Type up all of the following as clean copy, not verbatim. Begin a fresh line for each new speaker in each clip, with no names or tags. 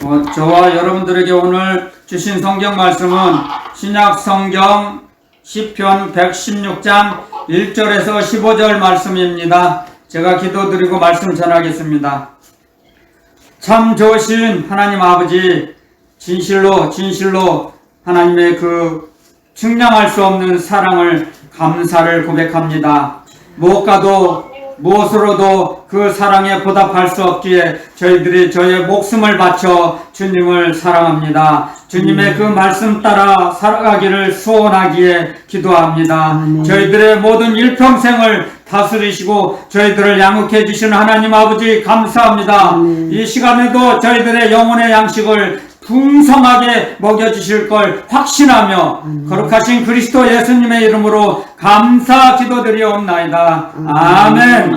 저와 여러분들에게 오늘 주신 성경 말씀은 신약 성경 시편 116장 1절에서 15절 말씀입니다. 제가 기도드리고 말씀 전하겠습니다. 참 좋으신 하나님 아버지, 진실로 하나님의 그 측량할 수 없는 사랑을 감사를 고백합니다. 무엇으로도 그 사랑에 보답할 수 없기에 저희들이 저의 목숨을 바쳐 주님을 사랑합니다. 주님의 그 말씀 따라 살아가기를 소원하기에 기도합니다. 저희들의 모든 일평생을 다스리시고 저희들을 양육해 주시는 하나님 아버지 감사합니다. 이 시간에도 저희들의 영혼의 양식을 풍성하게 먹여주실 걸 확신하며 거룩하신 그리스도 예수님의 이름으로 감사 기도드리옵나이다. 아멘.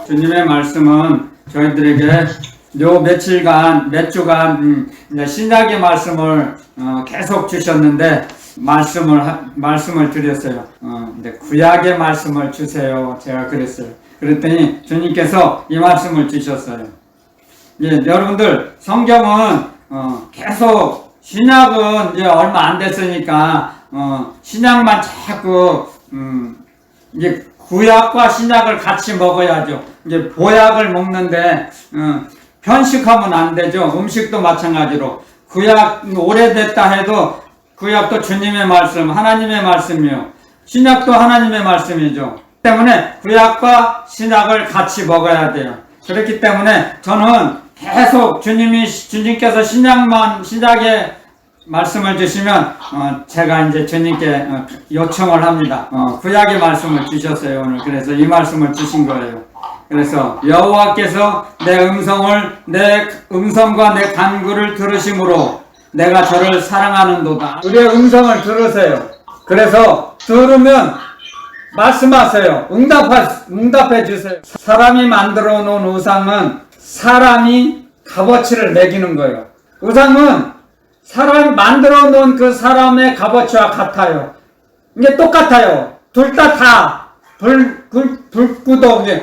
주님의 말씀은 저희들에게 몇 주간 신약의 말씀을 계속 주셨는데 말씀을 드렸어요. 근데 구약의 말씀을 주세요. 제가 그랬어요. 그랬더니 주님께서 이 말씀을 주셨어요. 여러분들 성경은 계속 신약은 이제 얼마 안 됐으니까 신약만 자꾸 이제 구약과 신약을 같이 먹어야죠. 이제 보약을 먹는데 편식하면 안 되죠. 음식도 마찬가지로 구약 오래됐다 해도 구약도 주님의 말씀, 하나님의 말씀이요. 신약도 하나님의 말씀이죠. 때문에 구약과 신약을 같이 먹어야 돼요. 그렇기 때문에 저는 계속 주님께서 신약의 말씀을 주시면 제가 이제 주님께 요청을 합니다. 구약의 말씀을 주셨어요 오늘. 그래서 이 말씀을 주신 거예요. 그래서 여호와께서 내 음성과 내 간구를 들으심으로 내가 저를 사랑하는도다. 우리의 음성을 들으세요. 그래서 들으면 말씀하세요. 응답해 주세요. 사람이 만들어 놓은 우상은 사람이 값어치를 매기는 거예요. 우상은 사람이 만들어 놓은 그 사람의 값어치와 같아요. 이게 똑같아요. 둘 다 불구덩이,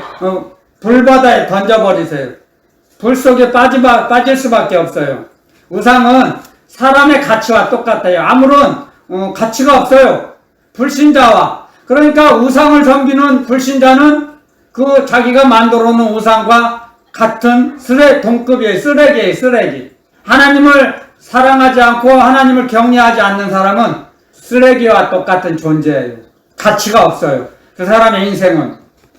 불바다에 던져버리세요. 불 속에 빠질 수밖에 없어요. 우상은 사람의 가치와 똑같아요. 아무런 가치가 없어요. 불신자와. 그러니까 우상을 섬기는 불신자는 그 자기가 만들어 놓은 우상과 같은 동급이에요. 쓰레기. 하나님을 사랑하지 않고 하나님을 경외하지 않는 사람은 쓰레기와 똑같은 존재예요. 가치가 없어요. 그 사람의 인생은.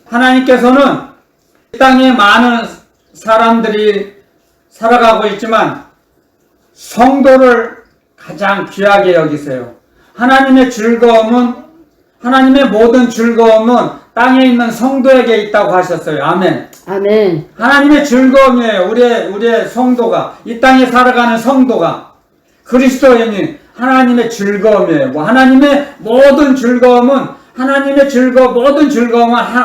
하나님께서는 이 땅에 많은 사람들이 살아가고 있지만 성도를 가장 귀하게 여기세요. 하나님의 모든 즐거움은 땅에 있는 성도에게 있다고 하셨어요. 아멘.
아멘.
하나님의 즐거움이에요. 우리의 성도가, 이 땅에 살아가는 성도가 그리스도인이 하나님의 즐거움이에요. 하나님의 모든 즐거움은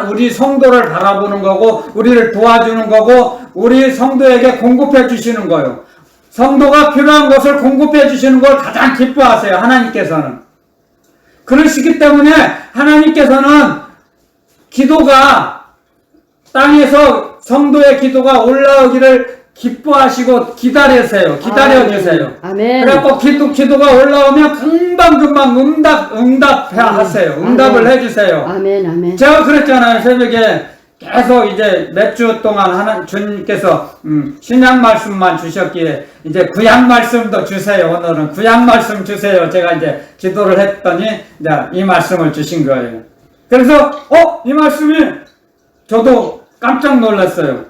우리 성도를 바라보는 거고, 우리를 도와주는 거고, 우리 성도에게 공급해 주시는 거예요. 성도가 필요한 것을 공급해 주시는 걸 가장 기뻐하세요. 하나님께서는. 그러시기 때문에 하나님께서는 기도가 땅에서 성도의 기도가 올라오기를 기뻐하시고 기다려주세요.
아멘.
그래갖고 기도가 올라오면 금방 응답하세요. 응답을 해주세요.
아멘.
제가 그랬잖아요. 새벽에 계속 이제 몇 주 동안 주님께서 신약 말씀만 주셨기에 이제 구약 말씀도 주세요. 오늘은 구약 말씀 주세요. 제가 이제 기도를 했더니 이제 이 말씀을 주신 거예요. 그래서 이 말씀이 저도 깜짝 놀랐어요.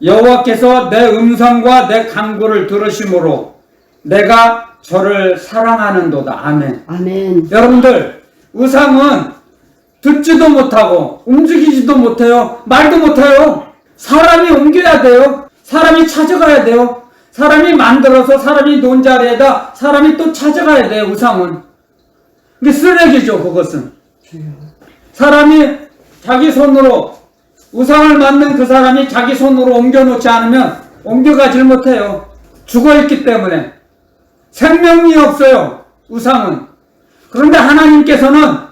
여호와께서 내 음성과 내 간구를 들으심으로 내가 저를 사랑하는도다. 아멘. 여러분들, 우상은 듣지도 못하고 움직이지도 못해요. 말도 못해요. 사람이 옮겨야 돼요. 사람이 찾아가야 돼요. 사람이 만들어서 사람이 논 자리에다 사람이 또 찾아가야 돼요. 우상은. 근데 쓰레기죠. 그것은. 사람이 자기 손으로 우상을 만든 그 사람이 자기 손으로 옮겨놓지 않으면 옮겨가질 못해요. 죽어있기 때문에. 생명이 없어요. 우상은. 그런데 하나님께서는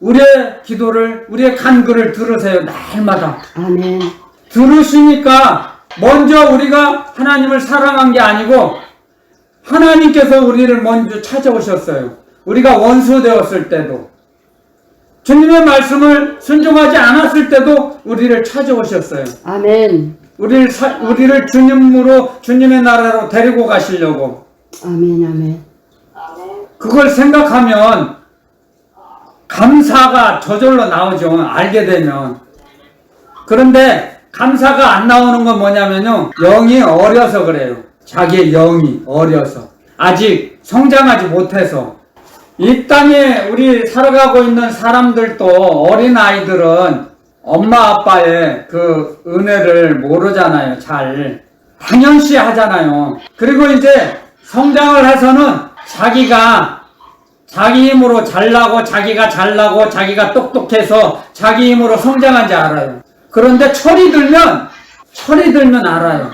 우리의 기도를, 우리의 간구를 들으세요. 날마다.
아멘.
들으시니까 먼저 우리가 하나님을 사랑한 게 아니고 하나님께서 우리를 먼저 찾아오셨어요. 우리가 원수 되었을 때도, 주님의 말씀을 순종하지 않았을 때도 우리를 찾아오셨어요.
아멘.
우리를 주님으로, 주님의 나라로 데리고 가시려고.
아멘. 아멘.
그걸 생각하면 감사가 저절로 나오죠. 알게 되면. 그런데 감사가 안 나오는 건 뭐냐면요, 영이 어려서 그래요. 자기의 영이 어려서, 아직 성장하지 못해서. 이 땅에 우리 살아가고 있는 사람들도, 어린 아이들은 엄마 아빠의 그 은혜를 모르잖아요. 잘 당연시 하잖아요. 그리고 이제 성장을 해서는 자기가 자기 힘으로 잘나고, 자기가 잘나고, 자기가 똑똑해서 자기 힘으로 성장한지 알아요. 그런데 철이 들면 알아요.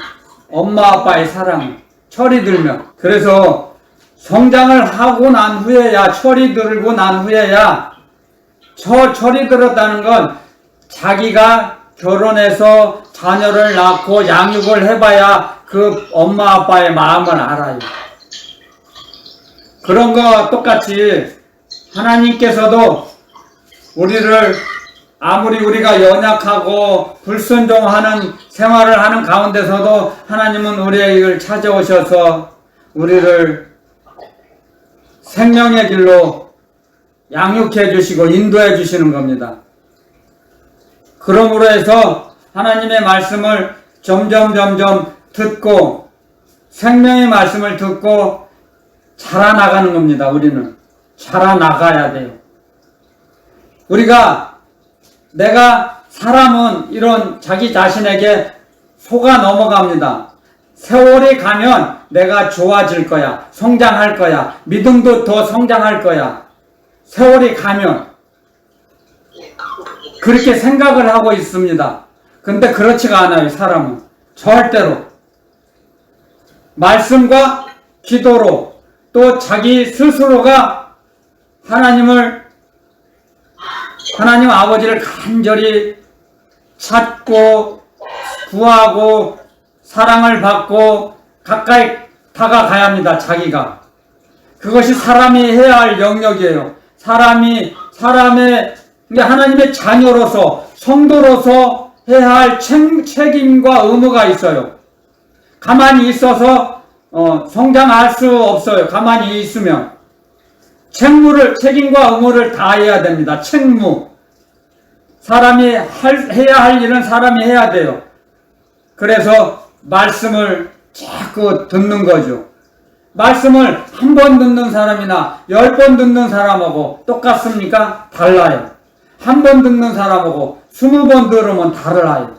엄마 아빠의 사랑, 철이 들면. 그래서 성장을 하고 난 후에야, 철이 들고 난 후에야, 철이 들었다는 건 자기가 결혼해서 자녀를 낳고 양육을 해봐야 그 엄마 아빠의 마음을 알아요. 그런 거와 똑같이 하나님께서도 우리를, 아무리 우리가 연약하고 불순종하는 생활을 하는 가운데서도 하나님은 우리를 찾아오셔서 우리를 생명의 길로 양육해 주시고 인도해 주시는 겁니다. 그러므로 해서 하나님의 말씀을 점점 듣고, 생명의 말씀을 듣고 자라나가는 겁니다. 우리는 자라나가야 돼요. 내가 사람은 이런 자기 자신에게 속아 넘어갑니다. 세월이 가면 내가 좋아질 거야, 성장할 거야, 믿음도 더 성장할 거야. 세월이 가면 그렇게 생각을 하고 있습니다. 근데 그렇지가 않아요. 사람은 절대로 말씀과 기도로, 또 자기 스스로가 하나님 아버지를 간절히 찾고 구하고 사랑을 받고 가까이 다가가야 합니다. 자기가. 그것이 사람이 해야 할 영역이에요. 하나님의 자녀로서, 성도로서 해야 할 책임과 의무가 있어요. 가만히 있어서 성장할 수 없어요. 가만히 있으면. 책임과 의무를 다해야 됩니다. 책무. 사람이 해야 할 일은 사람이 해야 돼요. 그래서 말씀을 자꾸 듣는 거죠. 말씀을 한 번 듣는 사람이나 10번 듣는 사람하고 똑같습니까? 달라요. 한 번 듣는 사람하고 20번 들으면 달라요.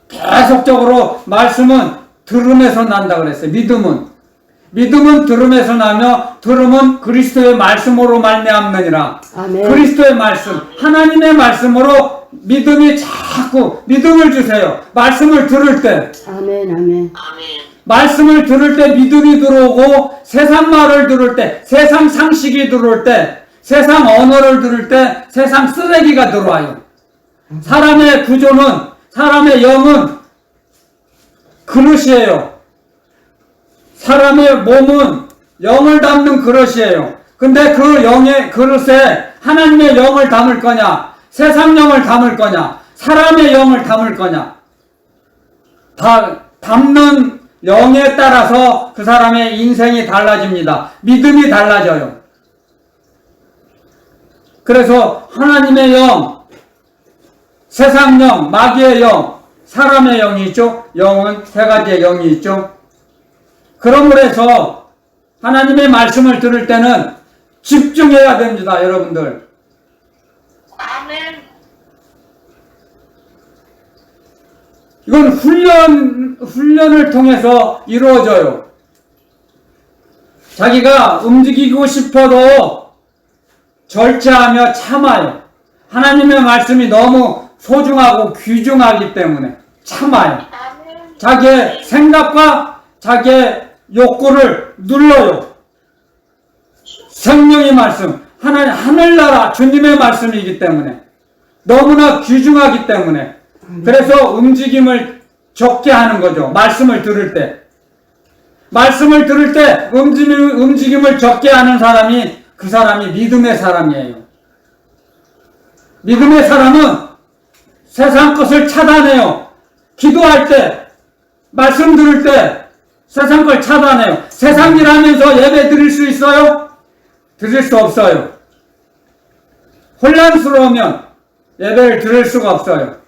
계속적으로 말씀은 들음에서 난다 그랬어요. 믿음은 들음에서 나며 들음은 그리스도의 말씀으로 말미암느니라.
아멘.
그리스도의 말씀, 하나님의 말씀으로 믿음이 자꾸 믿음을 주세요. 말씀을 들을 때.
아멘.
말씀을 들을 때 믿음이 들어오고, 세상 말을 들을 때, 세상 상식이 들어올 때, 세상 언어를 들을 때 세상 쓰레기가 들어와요. 사람의 구조는, 사람의 영은 그릇이에요. 사람의 몸은 영을 담는 그릇이에요. 근데 그 영의 그릇에 하나님의 영을 담을 거냐, 세상 영을 담을 거냐, 사람의 영을 담을 거냐, 담는 영에 따라서 그 사람의 인생이 달라집니다. 믿음이 달라져요. 그래서 하나님의 영, 세상 영, 마귀의 영, 사람의 영이 있죠. 영은 세 가지의 영이 있죠. 그러므로 해서 하나님의 말씀을 들을 때는 집중해야 됩니다. 여러분들.
아멘.
이건 훈련을 통해서 이루어져요. 자기가 움직이고 싶어도 절제하며 참아요. 하나님의 말씀이 너무 소중하고 귀중하기 때문에 참아요.
아멘.
자기의 생각과 자기의 욕구를 눌러요. 성령의 말씀, 하늘나라 주님의 말씀이기 때문에, 너무나 귀중하기 때문에, 그래서 움직임을 적게 하는 거죠. 말씀을 들을 때. 말씀을 들을 때 움직임을 적게 하는 사람이 그 사람이 믿음의 사람이에요. 믿음의 사람은 세상 것을 차단해요. 기도할 때, 말씀 들을 때 세상 걸 차단해요. 세상 일 하면서 예배 드릴 수 있어요? 드릴 수 없어요. 혼란스러우면 예배를 드릴 수가 없어요.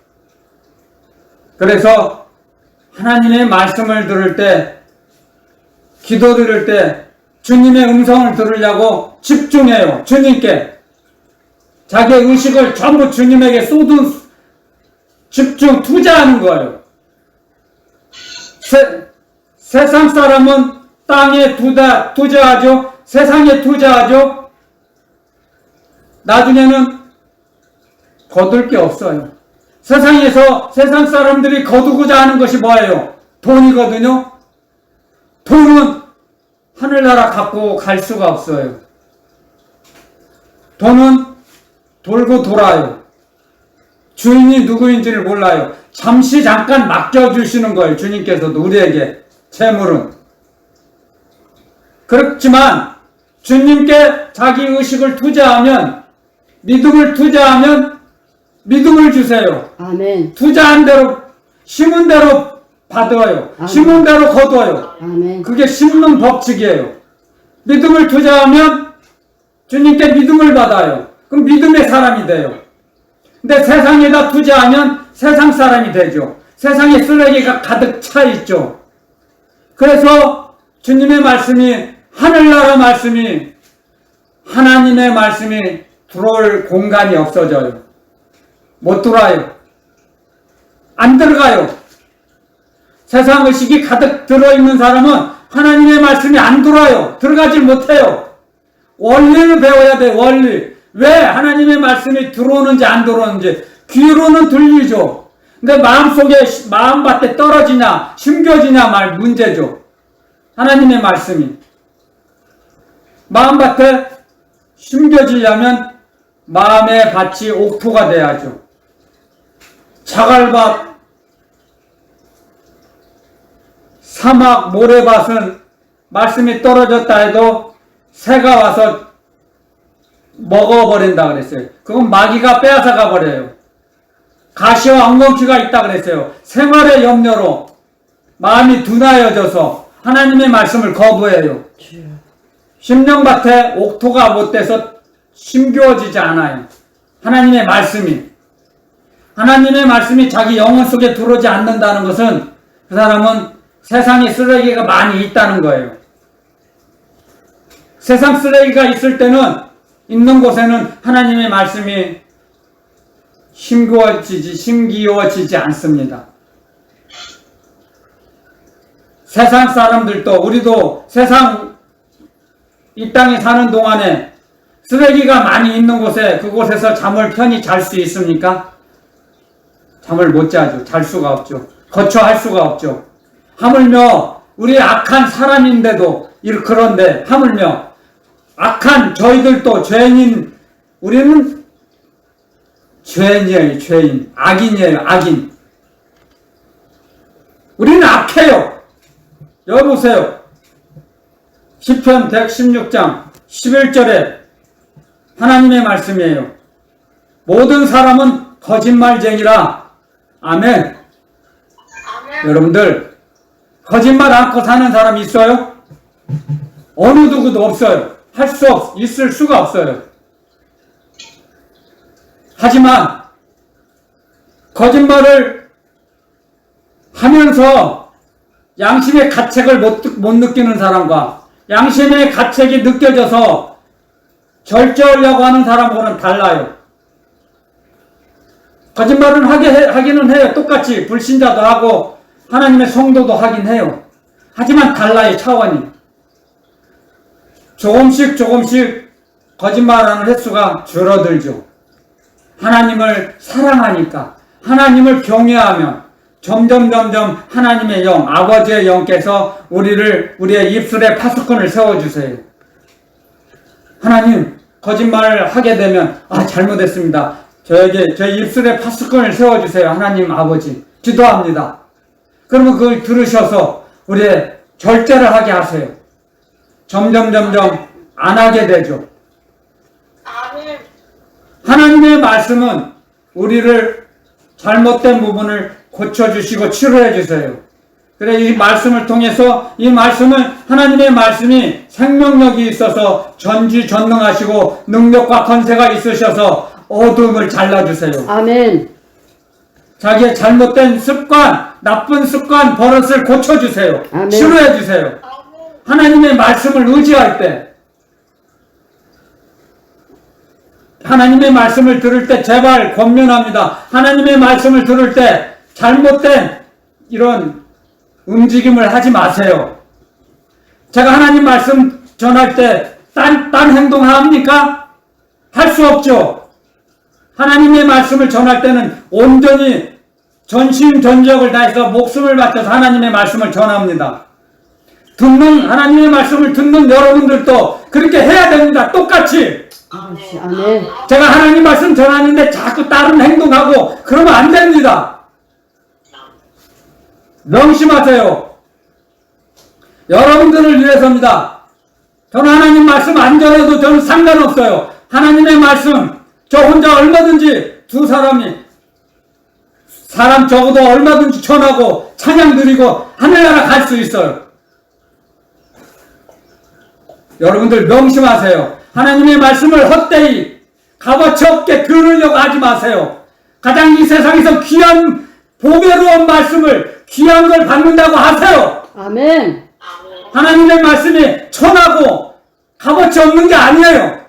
그래서 하나님의 말씀을 들을 때, 기도 드릴 때 주님의 음성을 들으려고 집중해요. 주님께. 자기의 의식을 전부 주님에게 쏟은 집중, 투자하는 거예요. 세상 사람은 땅에 투자하죠. 세상에 투자하죠. 나중에는 거둘 게 없어요. 세상에서 세상 사람들이 거두고자 하는 것이 뭐예요? 돈이거든요. 돈은 하늘나라 갖고 갈 수가 없어요. 돈은 돌고 돌아요. 주인이 누구인지를 몰라요. 잠시 잠깐 맡겨주시는 거예요. 주님께서도 우리에게 재물은. 그렇지만 주님께 자기 의식을 투자하면, 믿음을 투자하면 믿음을 주세요.
아멘.
투자한 대로, 심은 대로 받아요.
아멘.
심은 대로 거둬요.
아멘.
그게 심는 법칙이에요. 믿음을 투자하면 주님께 믿음을 받아요. 그럼 믿음의 사람이 돼요. 근데 세상에다 투자하면 세상 사람이 되죠. 세상에 쓰레기가 가득 차 있죠. 그래서 주님의 말씀이, 하늘나라 말씀이, 하나님의 말씀이 들어올 공간이 없어져요. 못 들어와요. 안 들어가요. 세상 의식이 가득 들어있는 사람은 하나님의 말씀이 안 들어와요. 들어가질 못해요. 원리를 배워야 돼, 원리. 왜 하나님의 말씀이 들어오는지 안 들어오는지. 귀로는 들리죠. 근데 마음속에, 마음밭에 떨어지냐, 심겨지냐 말 문제죠. 하나님의 말씀이. 마음밭에 심겨지려면 마음의 밭이 옥토가 돼야죠. 자갈밭, 사막, 모래밭은 말씀이 떨어졌다 해도 새가 와서 먹어버린다 그랬어요. 그건 마귀가 빼앗아가 버려요. 가시와 엉겅퀴가 있다 그랬어요. 생활의 염려로 마음이 둔하여져서 하나님의 말씀을 거부해요. 심령밭에 옥토가 못 돼서 심겨지지 않아요. 하나님의 말씀이 자기 영혼 속에 들어오지 않는다는 것은 그 사람은 세상에 쓰레기가 많이 있다는 거예요. 세상 쓰레기가 있을 때는, 있는 곳에는 하나님의 말씀이 심기워지지 않습니다. 세상 사람들도, 우리도 세상 이 땅에 사는 동안에 쓰레기가 많이 있는 곳에, 그곳에서 잠을 편히 잘 수 있습니까? 잠을 못 자죠. 잘 수가 없죠. 거처할 수가 없죠. 하물며 우리 악한 사람인데도 그런데, 하물며 악한 저희들도 죄인인, 우리는 죄인이에요. 죄인. 악인이에요. 악인. 우리는 악해요. 여기 보세요. 시편 116장 11절에 하나님의 말씀이에요. 모든 사람은 거짓말쟁이라. 아멘.
아멘.
여러분들, 거짓말 않고 사는 사람 있어요? 어느 누구도 없어요. 있을 수가 없어요. 하지만 거짓말을 하면서 양심의 가책을 못 느끼는 사람과 양심의 가책이 느껴져서 절제하려고 하는 사람과는 달라요. 거짓말은 하기는 해요. 똑같이 불신자도 하고 하나님의 성도도 하긴 해요. 하지만 달라요. 차원이. 조금씩 거짓말하는 횟수가 줄어들죠. 하나님을 사랑하니까, 하나님을 경외하면 점점 하나님의 영, 아버지의 영께서 우리의 입술에 파수꾼을 세워주세요. 하나님, 거짓말을 하게 되면, 잘못했습니다. 제 입술에 파수꾼을 세워주세요. 하나님 아버지, 기도합니다. 그러면 그걸 들으셔서 우리 절제를 하게 하세요. 점점 안 하게 되죠.
아멘.
하나님의 말씀은 우리를 잘못된 부분을 고쳐주시고 치료해 주세요. 그래, 이 말씀을 통해서 이 말씀은 하나님의 말씀이 생명력이 있어서 전지전능하시고 능력과 권세가 있으셔서 어둠을 잘라주세요.
아멘.
자기의 잘못된 습관, 나쁜 습관, 버릇을 고쳐주세요.
아멘.
치료해 주세요.
아멘.
하나님의 말씀을 의지할 때, 하나님의 말씀을 들을 때 제발 권면합니다. 하나님의 말씀을 들을 때 잘못된 이런 움직임을 하지 마세요. 제가 하나님 말씀 전할 때 딴 행동 합니까? 할 수 없죠. 하나님의 말씀을 전할 때는 온전히 전심전력을 다해서 목숨을 바쳐서 하나님의 말씀을 전합니다. 하나님의 말씀을 듣는 여러분들도 그렇게 해야 됩니다. 똑같이.
아버지, 아멘.
제가 하나님 말씀 전하는데 자꾸 다른 행동하고 그러면 안 됩니다. 명심하세요. 여러분들을 위해서입니다. 저는 하나님 말씀 안 전해도 저는 상관없어요. 하나님의 말씀 저 혼자 얼마든지 사람 적어도 얼마든지 전하고 찬양 드리고 하늘나라 갈 수 있어요. 여러분들 명심하세요. 하나님의 말씀을 헛되이 값어치 없게 들으려고 하지 마세요. 가장 이 세상에서 귀한 보배로운 말씀을 귀한 걸 받는다고 하세요.
아멘.
하나님의 말씀이 천하고 값어치 없는 게 아니에요.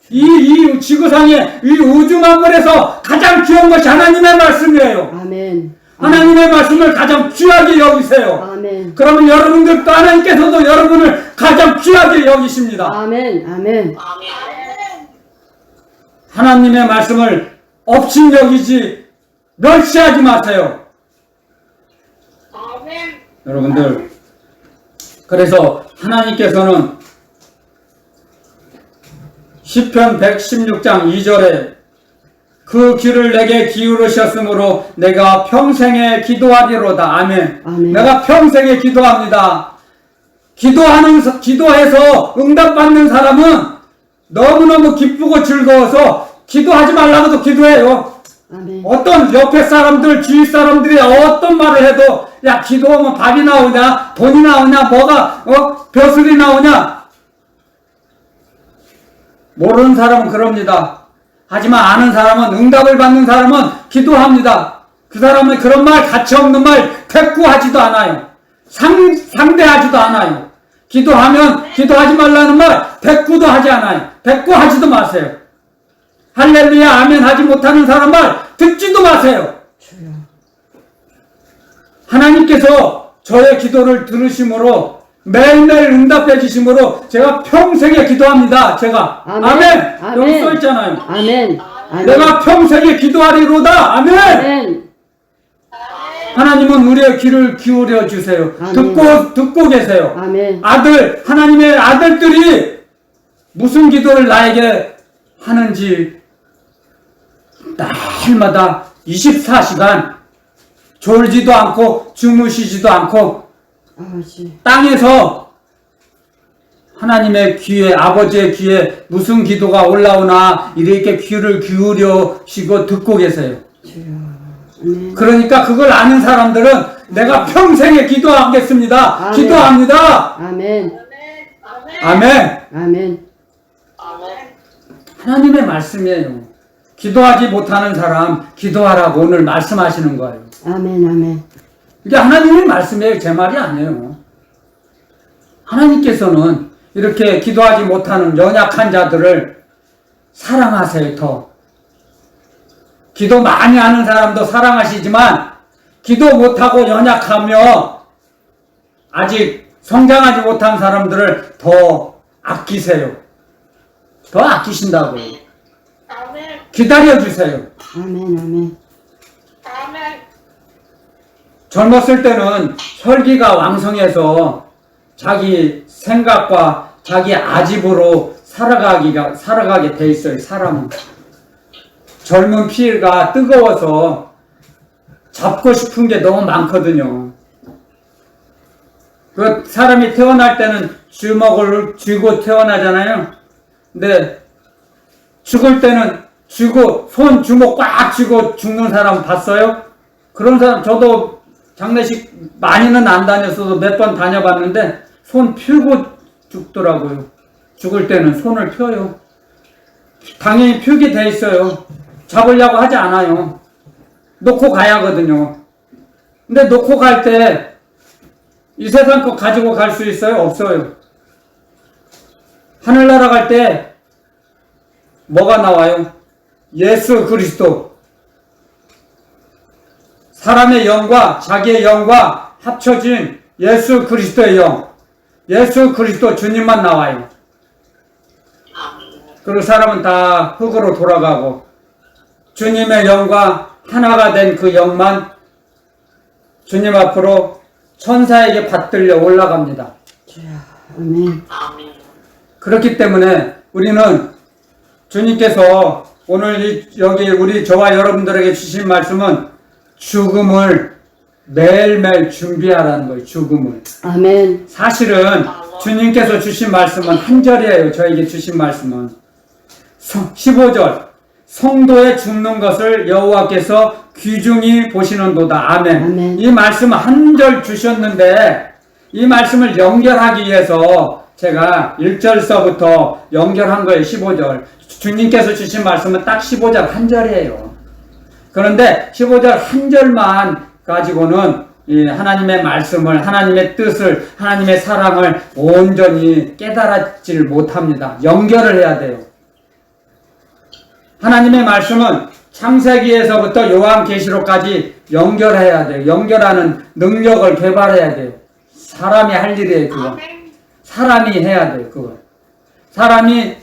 이 지구상에 이 우주 만물에서 가장 귀한 것이 하나님의 말씀이에요.
아멘.
하나님의 말씀을 가장 귀하게 여기세요.
아멘.
그러면 여러분들도 하나님께서도 여러분을 가장 귀하게 여기십니다.
아멘. 아멘.
아멘.
하나님의 말씀을 업신 여기지 멸시하지 마세요.
아멘.
여러분들, 그래서 하나님께서는 시편 116장 2절에 그 귀를 내게 기울으셨으므로 내가 평생에 기도하리로다. 아멘.
아멘.
내가 평생에 기도합니다. 기도해서 응답받는 사람은 너무너무 기쁘고 즐거워서 기도하지 말라고도 기도해요.
아멘.
어떤 옆에 사람들, 주위 사람들이 어떤 말을 해도 야, 기도하면 밥이 나오냐, 돈이 나오냐, 뭐가 벼슬이 나오냐. 모르는 사람은 그럽니다. 하지만 아는 사람은, 응답을 받는 사람은 기도합니다. 그 사람은 그런 말, 가치 없는 말 대꾸하지도 않아요. 상대하지도 않아요. 기도하면 기도하지 말라는 말 대꾸도 하지 않아요. 대꾸하지도 마세요. 할렐루야 아멘 하지 못하는 사람 말 듣지도 마세요.
주여.
하나님께서 저의 기도를 들으심으로 매일매일 응답해 주심으로 제가 평생에 기도합니다. 제가 아멘. 여기 써 있잖아요.
아멘. 아멘.
내가 평생에 기도하리로다. 아멘.
아멘.
하나님은 우리의 귀를 기울여 주세요.
아멘.
듣고 계세요.
아멘.
하나님의 아들들이 무슨 기도를 나에게 하는지 날마다 24시간 졸지도 않고 주무시지도 않고
아버지.
땅에서 하나님의 귀에, 아버지의 귀에 무슨 기도가 올라오나 이렇게 귀를 기울여시고 듣고 계세요.
주여. 아멘.
그러니까 그걸 아는 사람들은 내가 평생에 기도하겠습니다.
아멘.
기도합니다.
아멘.
아멘.
아멘.
하나님의 말씀이에요. 기도하지 못하는 사람 기도하라고 오늘 말씀하시는 거예요.
아멘. 아멘.
이게 하나님의 말씀이에요. 제 말이 아니에요. 하나님께서는 이렇게 기도하지 못하는 연약한 자들을 사랑하세요. 더 기도 많이 하는 사람도 사랑하시지만 기도 못하고 연약하며 아직 성장하지 못한 사람들을 더 아끼세요. 더 아끼신다고요.
아멘.
기다려주세요.
아멘. 아멘.
아멘.
젊었을 때는 혈기가 왕성해서 자기 생각과 자기 아집으로 살아가게 돼 있어요. 사람은 젊은 피가 뜨거워서 잡고 싶은 게 너무 많거든요. 그 사람이 태어날 때는 주먹을 쥐고 태어나잖아요. 근데 죽을 때는 쥐고 손 주먹 꽉 쥐고 죽는 사람 봤어요? 그런 사람 저도 장례식 많이는 안 다녔어도 몇 번 다녀봤는데 손 펴고 죽더라고요. 죽을 때는 손을 펴요. 당연히 펴게 돼 있어요. 잡으려고 하지 않아요. 놓고 가야 하거든요. 근데 놓고 갈 때 이 세상 거 가지고 갈 수 있어요? 없어요. 하늘나라 갈 때 뭐가 나와요? 예수 그리스도. 사람의 영과 자기의 영과 합쳐진 예수 그리스도의 영. 예수 그리스도 주님만 나와요. 그리고 사람은 다 흙으로 돌아가고 주님의 영과 하나가 된 그 영만 주님 앞으로 천사에게 받들려 올라갑니다.
주여. 아멘.
그렇기 때문에 우리는 주님께서 오늘 여기 우리 저와 여러분들에게 주신 말씀은 죽음을 매일매일 준비하라는 거예요. 죽음을.
아멘.
사실은 주님께서 주신 말씀은 한 절이에요. 저에게 주신 말씀은 15절 성도의 죽는 것을 여호와께서 귀중히 보시는도다. 아멘.
아멘.
이 말씀 한 절 주셨는데 이 말씀을 연결하기 위해서 제가 1절서부터 연결한 거예요. 15절. 주님께서 주신 말씀은 딱 15절 한 절이에요. 그런데 15절 한 절만 가지고는 이 하나님의 말씀을, 하나님의 뜻을, 하나님의 사랑을 온전히 깨달았질 못합니다. 연결을 해야 돼요. 하나님의 말씀은 창세기에서부터 요한계시록까지 연결해야 돼요. 연결하는 능력을 개발해야 돼요. 사람이 할 일이에요, 그거. 사람이 해야 돼요, 그거. 사람이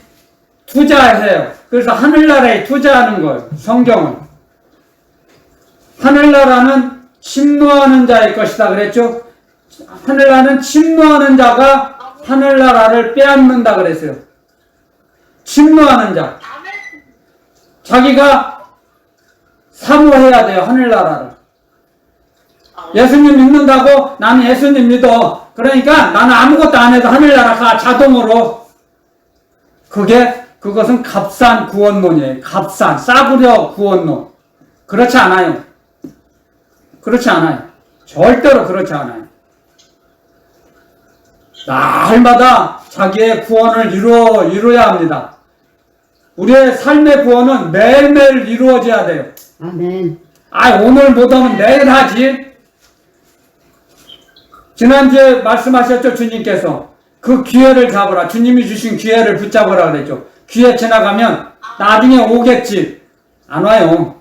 투자해요. 그래서 하늘나라에 투자하는 거예요, 성경은. 하늘나라는 침노하는 자의 것이다 그랬죠? 하늘나라는 침노하는 자가 하늘나라를 빼앗는다 그랬어요. 침노하는 자. 자기가 사모해야 돼요, 하늘나라를. 예수님 믿는다고 나는 예수님 믿어. 그러니까 나는 아무것도 안 해도 하늘나라가 자동으로. 그것은 값싼 구원론이에요. 값싼, 싸구려 구원론. 그렇지 않아요. 그렇지 않아요. 절대로 그렇지 않아요. 날마다 자기의 구원을 이루어야 합니다. 우리의 삶의 구원은 매일매일 이루어져야 돼요.
아멘.
오늘 못하면 내일 하지. 지난주에 말씀하셨죠, 주님께서. 그 기회를 잡으라. 주님이 주신 기회를 붙잡으라 그랬죠. 기회 지나가면 나중에 오겠지. 안 와요.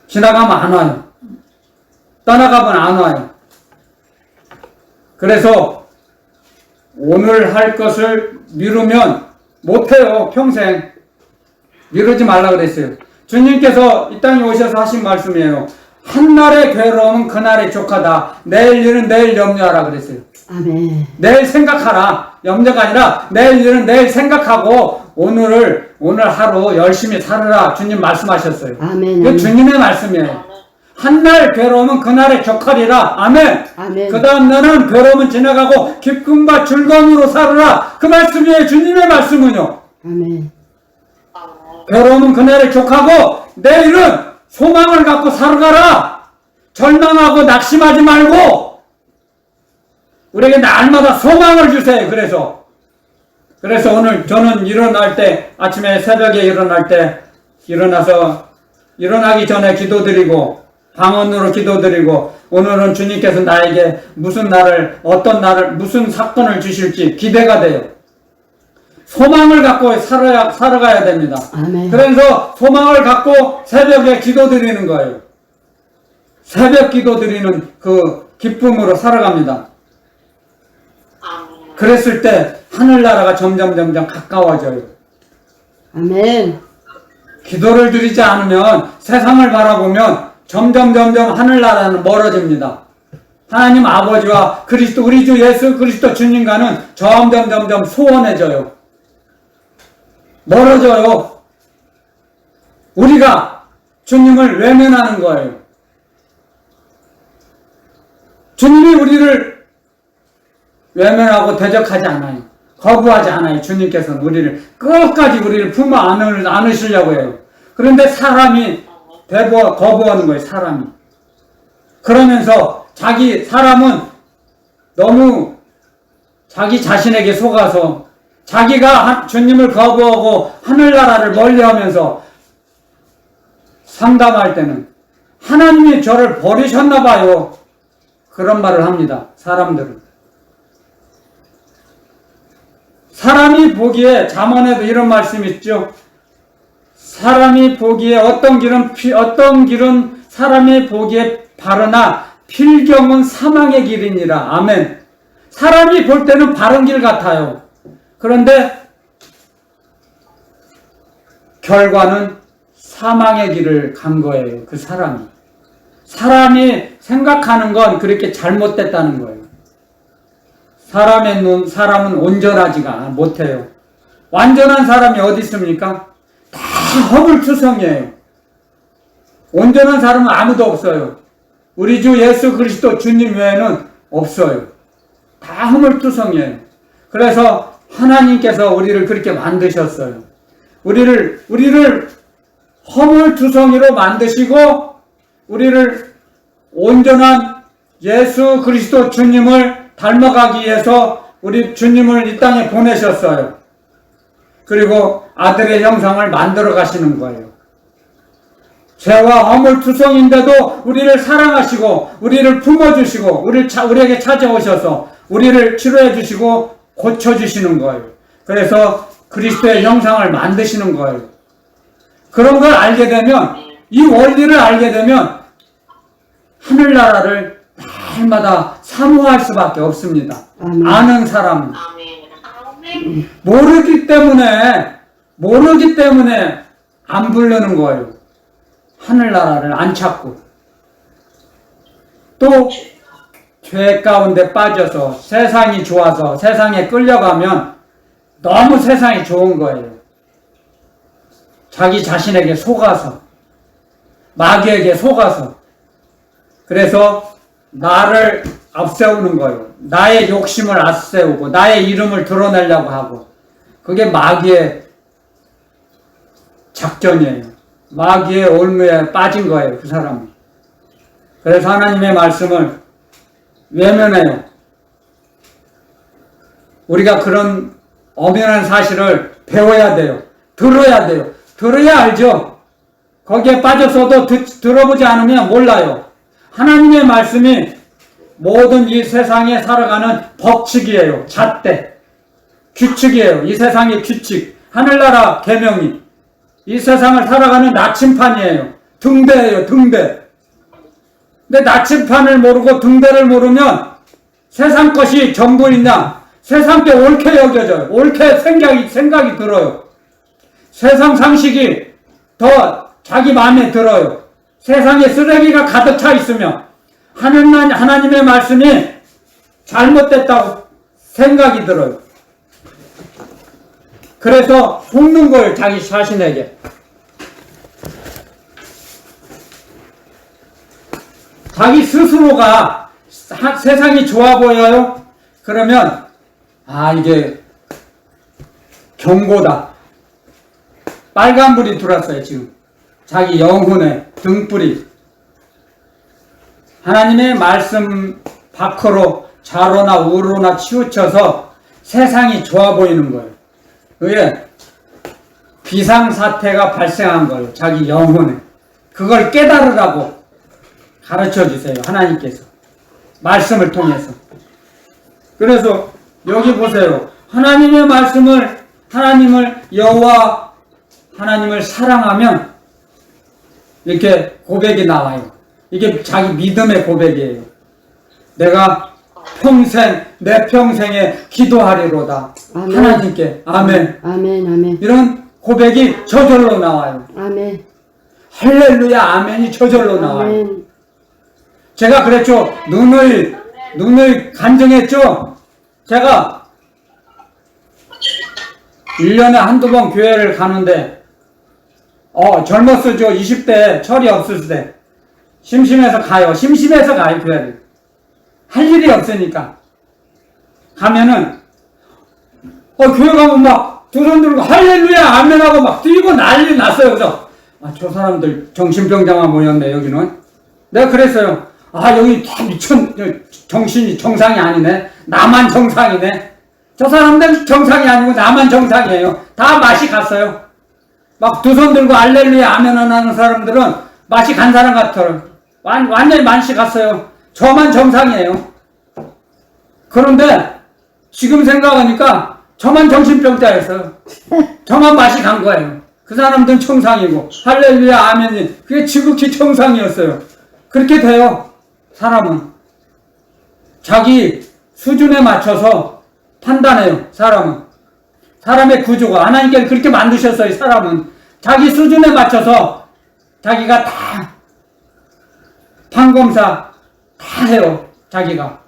지나가면 안 와요. 떠나가면 안 와요. 그래서 오늘 할 것을 미루면 못해요, 평생. 미루지 말라 그랬어요. 주님께서 이 땅에 오셔서 하신 말씀이에요. 한날의 괴로움은 그날의 족하다. 내일 일은 내일 염려하라 그랬어요.
아멘.
내일 생각하라. 염려가 아니라 내일 일은 내일 생각하고 오늘 하루 열심히 살아라. 주님 말씀하셨어요.
아멘.
그 주님의 말씀이에요. 한날 괴로움은 그날의 족하리라. 아멘.
아멘.
그 다음 날은 괴로움은 지나가고 기쁨과 즐거움으로 살아라. 그 말씀이에요. 주님의 말씀은요.
아멘.
괴로움은 그날의 족하고 내일은 소망을 갖고 살아가라. 절망하고 낙심하지 말고 우리에게 날마다 소망을 주세요. 그래서 오늘 저는 일어날 때, 아침에 새벽에 일어날 때 일어나서 일어나기 전에 기도드리고 방언으로 기도드리고 오늘은 주님께서 나에게 무슨 무슨 사건을 주실지 기대가 돼요. 소망을 갖고 살아가야 됩니다.
아멘.
그래서 소망을 갖고 새벽에 기도드리는 거예요. 새벽 기도드리는 그 기쁨으로 살아갑니다. 그랬을 때 하늘나라가 점점 가까워져요.
아멘.
기도를 드리지 않으면 세상을 바라보면 점점 하늘나라는 멀어집니다. 하나님 아버지와 그리스도 우리 주 예수 그리스도 주님과는 점점 소원해져요. 멀어져요. 우리가 주님을 외면하는 거예요. 주님이 우리를 외면하고 대적하지 않아요. 거부하지 않아요. 주님께서는 우리를 끝까지 우리를 품어 안으시려고 해요. 그런데 사람이 거부하는 거예요. 사람이. 그러면서 사람은 너무 자기 자신에게 속아서 자기가 주님을 거부하고 하늘나라를 멀리하면서 상담할 때는 하나님이 저를 버리셨나 봐요. 그런 말을 합니다. 사람들은. 사람이 보기에 잠언에도 이런 말씀이 있죠. 사람이 보기에 어떤 길은 사람이 보기에 바르나 필경은 사망의 길이니라. 아멘. 사람이 볼 때는 바른 길 같아요. 그런데 결과는 사망의 길을 간 거예요. 그 사람이. 사람이 생각하는 건 그렇게 잘못됐다는 거예요. 사람은 온전하지가 못해요. 완전한 사람이 어디 있습니까? 다 허물투성이에요. 온전한 사람은 아무도 없어요. 우리 주 예수 그리스도 주님 외에는 없어요. 다 허물투성이에요. 그래서 하나님께서 우리를 그렇게 만드셨어요. 우리를 허물투성이로 만드시고 우리를 온전한 예수 그리스도 주님을 닮아가기 위해서 우리 주님을 이 땅에 보내셨어요. 그리고 아들의 형상을 만들어 가시는 거예요. 죄와 허물투성인데도 우리를 사랑하시고 우리를 품어주시고 우리에게 찾아오셔서 우리를 치료해 주시고 고쳐주시는 거예요. 그래서 그리스도의 형상을 만드시는 거예요. 그런 걸 알게 되면, 이 원리를 알게 되면 하늘나라를 날마다 사모할 수밖에 없습니다. 아는 사람은. 모르기 때문에 안 부르는 거예요. 하늘나라를 안 찾고. 또 죄 가운데 빠져서 세상이 좋아서 세상에 끌려가면 너무 세상이 좋은 거예요. 자기 자신에게 속아서, 마귀에게 속아서. 그래서 나를 앞세우는 거예요. 나의 욕심을 앞세우고 나의 이름을 드러내려고 하고. 그게 마귀의 작전이에요. 마귀의 올무에 빠진 거예요. 그 사람은. 그래서 하나님의 말씀을 외면해요. 우리가 그런 엄연한 사실을 배워야 돼요. 들어야 돼요. 들어야 알죠. 거기에 빠져서도 들어보지 않으면 몰라요. 하나님의 말씀이 모든 이 세상에 살아가는 법칙이에요. 잣대. 규칙이에요. 이 세상의 규칙. 하늘나라 계명이. 이 세상을 살아가는 나침판이에요. 등대예요. 등대. 근데 나침판을 모르고 등대를 모르면 세상 것이 전부이냐? 세상 게 옳게 여겨져요. 옳게 생각이 들어요. 세상 상식이 더 자기 마음에 들어요. 세상에 쓰레기가 가득 차 있으면 하나님의 말씀이 잘못됐다고 생각이 들어요. 그래서 속는 거예요. 자기 자신에게. 자기 스스로가 세상이 좋아 보여요? 그러면 이게 경고다. 빨간불이 들어왔어요. 지금 자기 영혼의 등불이. 하나님의 말씀 밖으로 좌로나 우로나 치우쳐서 세상이 좋아 보이는 거예요. 그게 비상사태가 발생한 거예요. 자기 영혼에. 그걸 깨달으라고 가르쳐 주세요. 하나님께서. 말씀을 통해서. 그래서 여기 보세요. 하나님의 말씀을, 여호와 하나님을 사랑하면 이렇게 고백이 나와요. 이게 자기 믿음의 고백이에요. 내가 내 평생에 기도하리로다. 아멘. 하나님께. 아멘.
아멘. 아멘.
이런 고백이 저절로 나와요.
아멘.
할렐루야 아멘이 저절로 나와요.
아멘.
제가 그랬죠. 눈을 간증했죠. 제가 1년에 한두 번 교회를 가는데 젊었었죠. 20대 철이 없을 때 심심해서 가요. 교회를. 할 일이 없으니까 가면은 교회 가면 막 두 손 들고 할렐루야 아멘하고 막 뛰고 난리 났어요. 그래서 저 사람들 정신병자만 모였네 여기는. 내가 그랬어요. 여기 다 정신이 정상이 아니네. 나만 정상이네. 저 사람들 정상이 아니고 나만 정상이에요. 다 맛이 갔어요. 막 두 손 들고 할렐루야 아멘 하는 사람들은 맛이 간 사람 같아요. 완전히 맛이 갔어요. 저만 정상이에요. 그런데 지금 생각하니까 저만 정신병자였어요. 저만 맛이 간 거예요. 그 사람들은 정상이고 할렐루야 아멘이 그게 지극히 정상이었어요. 그렇게 돼요. 사람은 자기 수준에 맞춰서 판단해요. 사람의 구조가 하나님께서 그렇게 만드셨어요. 사람은 자기 수준에 맞춰서 자기가 다 판검사 다 해요. 자기가